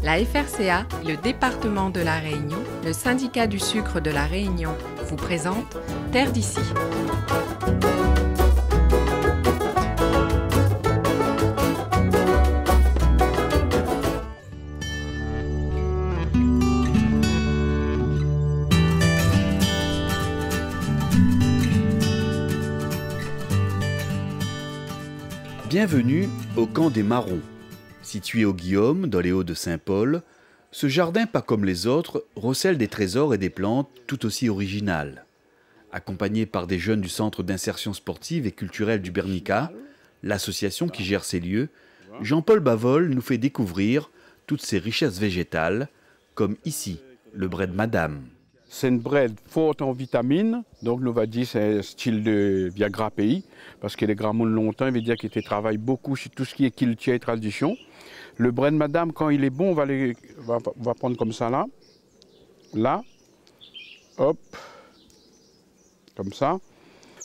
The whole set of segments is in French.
La FRCA, le département de la Réunion, le syndicat du sucre de la Réunion vous présente Terre d'ici. Bienvenue au camp des Marrons. Situé au Guillaume, dans les Hauts de Saint-Paul, ce jardin, pas comme les autres, recèle des trésors et des plantes tout aussi originales. Accompagné par des jeunes du Centre d'insertion sportive et culturelle du Bernica, l'association qui gère ces lieux, Jean-Paul Bavol nous fait découvrir toutes ces richesses végétales, comme ici, le bread madame. C'est une bread forte en vitamines, donc nous va dire c'est un style de Viagra pays, parce que les grands monde longtemps, il veut dire qu'ils travaillent beaucoup sur tout ce qui est culture et tradition. Le bread madame, quand il est bon, on va prendre comme ça là, hop, comme ça.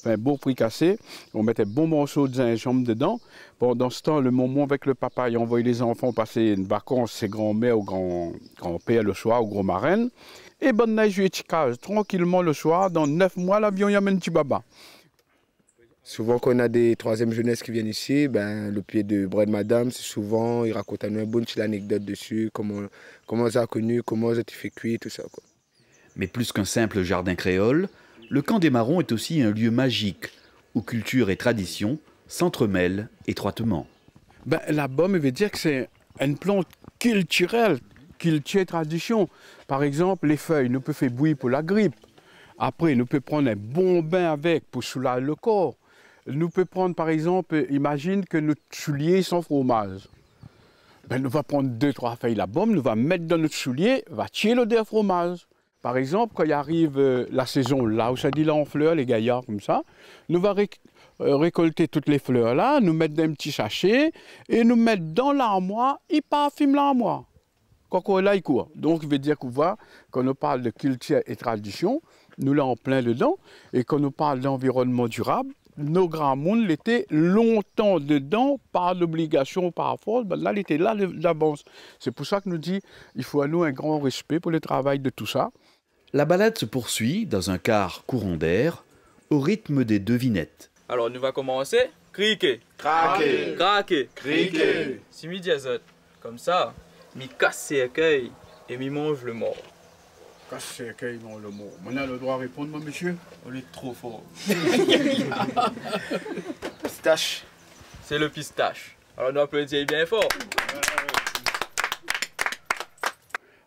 Un beau fricassé, on mettait un bon morceau de gingembre dedans. Pendant ce temps, le moment avec le papa, il envoyait les enfants passer une vacance, ses grands-mères ou grand-père le soir, ou gros-marraine. Et bonne neige, tranquillement le soir, dans 9 mois, l'avion y amène un petit baba. Souvent, quand on a des troisième jeunesse qui viennent ici, le pied de bread madame, c'est souvent, ils racontent une bonne petite anecdote dessus, comment ça a connu, comment ça a été fait cuire, tout ça, quoi. Mais plus qu'un simple jardin créole, le camp des Marrons est aussi un lieu magique où culture et tradition s'entremêlent étroitement. Là-bas, il veut dire que c'est une plante culturelle, culture et tradition. Par exemple, les feuilles, nous peut faire bouillir pour la grippe. Après, nous peut prendre un bon bain avec pour soulager le corps. Nous peut prendre, par exemple, imagine que notre soulier sans fromage. Nous va prendre 2-3 feuilles là-bas, nous va mettre dans notre soulier, va tirer l'odeur fromage. Par exemple, quand il arrive la saison, là où ça dit là en fleurs, les gaillards comme ça, nous va récolter toutes les fleurs là, nous mettre dans un petit sachet et nous mettre dans l'armoire, il parfume l'armoire. Quand on est là, il court. Donc, il veut dire qu'on voit, quand on parle de culture et tradition, nous là en plein dedans, et quand on parle d'environnement durable, nos grands mondes l'étaient longtemps dedans, par l'obligation, par force, là, il était là d'avance. C'est pour ça que nous dit, il faut à nous un grand respect pour le travail de tout ça. La balade se poursuit dans un quart courant d'air, au rythme des devinettes. Alors, nous va commencer. Criquer, craquer, craquer, criquer. Si mi diazote, comme ça, mi casse ses écueils et mi mange le mort. Casse ses écueils, mange le mort. On a le droit à répondre, moi, monsieur? On est trop fort. Pistache. C'est le pistache. Alors, nous applaudissons bien fort.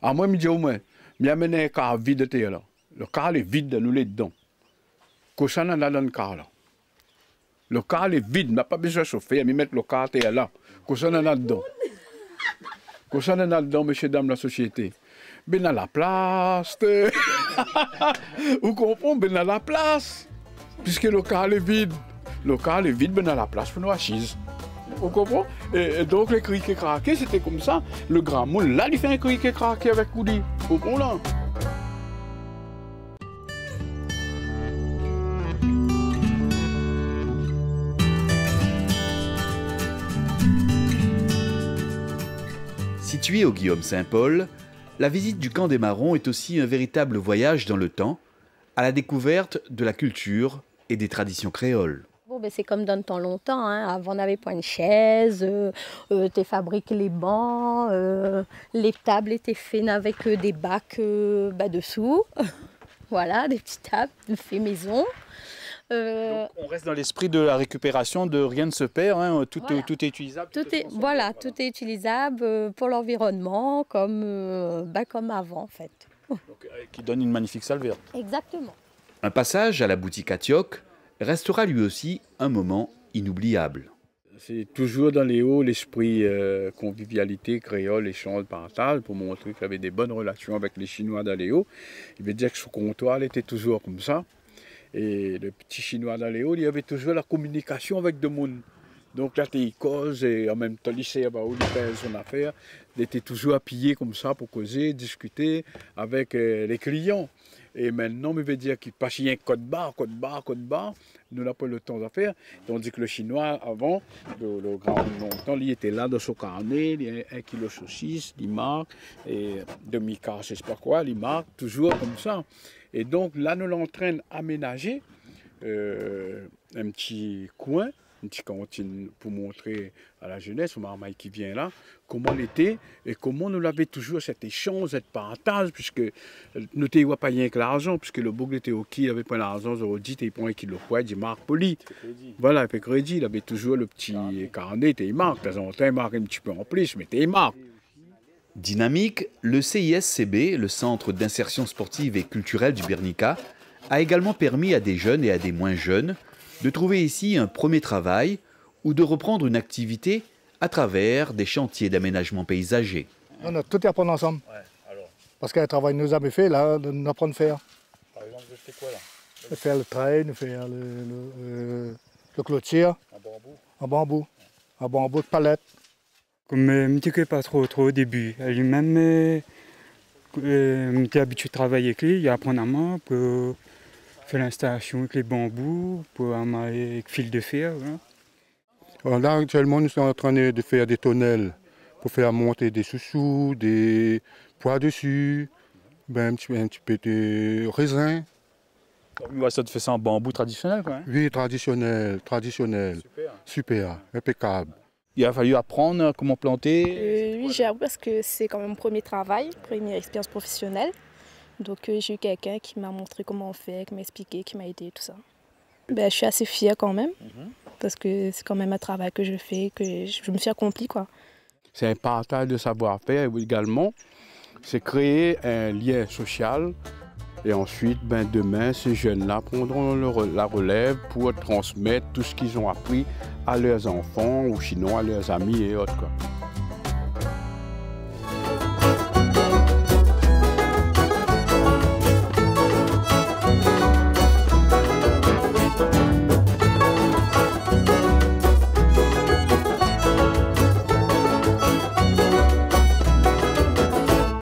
Ah, moi, je dis au moins, je amène un car vide de là. Le car est vide, nous les dedans. Qu'est-ce qu'on a dans le car là? Le car est vide, on n'a pas besoin de chauffer, mais mettre le car là. Qu'est-ce qu'on a dedans? Qu'est-ce qu'on a dedans, messieurs, dames, la société? Ben à la place. Vous comprenez? Ben à la place. Puisque le car est vide. Le car est vide, ben à la place pour nous assises. Vous comprenez? Et donc, les criquets craqués, c'était comme ça. Le grand moule, là, il fait un criquet craqué avec Koudi. Vous comprenez là? Situé au Guillaume-Saint-Paul, la visite du camp des Marrons est aussi un véritable voyage dans le temps, à la découverte de la culture et des traditions créoles. C'est comme dans le temps longtemps, hein. Avant on n'avait pas une chaise, tu fabriques les bancs, les tables étaient faites avec des bacs dessous, voilà, des petites tables fait maison. Donc on reste dans l'esprit de la récupération, de rien ne se perd, hein, tout est utilisable. Tout est utilisable pour l'environnement comme avant en fait. Donc, qui donne une magnifique salle verte. Exactement. Un passage à la boutique Atioc restera lui aussi un moment inoubliable. C'est toujours dans les hauts l'esprit convivialité, créole, échange, partage, pour montrer qu'il y avait des bonnes relations avec les Chinois dans les hauts. Il veut dire que ce comptoir était toujours comme ça. Et le petit Chinois dans les hauts, il y avait toujours la communication avec le monde. Donc là, il cause et en même temps, il sait où il fait son affaire. Il était toujours appuyé comme ça pour causer, discuter avec les clients. Et maintenant, il veut dire qu'il passe un code barre. nous n'avons pas le temps à faire. Tandis que le chinois, avant, le grand longtemps, il était là dans son carnet, il y a 1 kilo de saucisse, il marque, et demi-quart, je ne sais pas quoi, il marque, toujours comme ça. Et donc là, nous l'entraînons à aménager un petit coin, une petite cantine pour montrer à la jeunesse, au marmaille qui vient là, comment l'était et comment nous l'avait toujours cet échange, cette partage, puisque nous ne voyons pas rien que l'argent, puisque le bouc était au qui, il n'avait pas l'argent, il dit, il prend 1 kilo de poids, il marque poli. Voilà, il fait crédit, il avait toujours le petit carnet, il marque, de temps en temps, il marque un petit peu en plus, mais il marque. Dynamique, le CISCB, le Centre d'insertion sportive et culturelle du Bernica, a également permis à des jeunes et à des moins jeunes de trouver ici un premier travail ou de reprendre une activité à travers des chantiers d'aménagement paysager. On a tout à apprendre ensemble. Ouais, alors, Parce qu'un travail nous a fait, là, nous apprendre à faire. par exemple, je fais quoi là? Faire le train, faire le clôture En bambou? en bambou de palette. Comme je ne me pas trop au début. Lui-même, j'étais habitué de travailler avec lui, il apprend à moi pour faire l'installation avec les bambous, pour amarrer avec fil de fer. Voilà. Là, actuellement, nous sommes en train de faire des tonnelles pour faire monter des sous-sous, des poids dessus, un petit peu de raisin. Ouais, ça te fait ça en bambou traditionnel, quoi. Hein? Oui, traditionnel. Super, impeccable. Il a fallu apprendre comment planter. Oui, j'ai appris parce que c'est quand même mon premier travail, première expérience professionnelle. Donc j'ai eu quelqu'un qui m'a montré comment on fait, qui m'a expliqué, qui m'a aidé, tout ça. Je suis assez fière quand même, parce que c'est quand même un travail que je fais, que je me suis accomplie, quoi. C'est un partage de savoir-faire également. C'est créer un lien social. Et ensuite, demain, ces jeunes-là prendront la relève pour transmettre tout ce qu'ils ont appris à leurs enfants ou sinon à leurs amis et autres, quoi.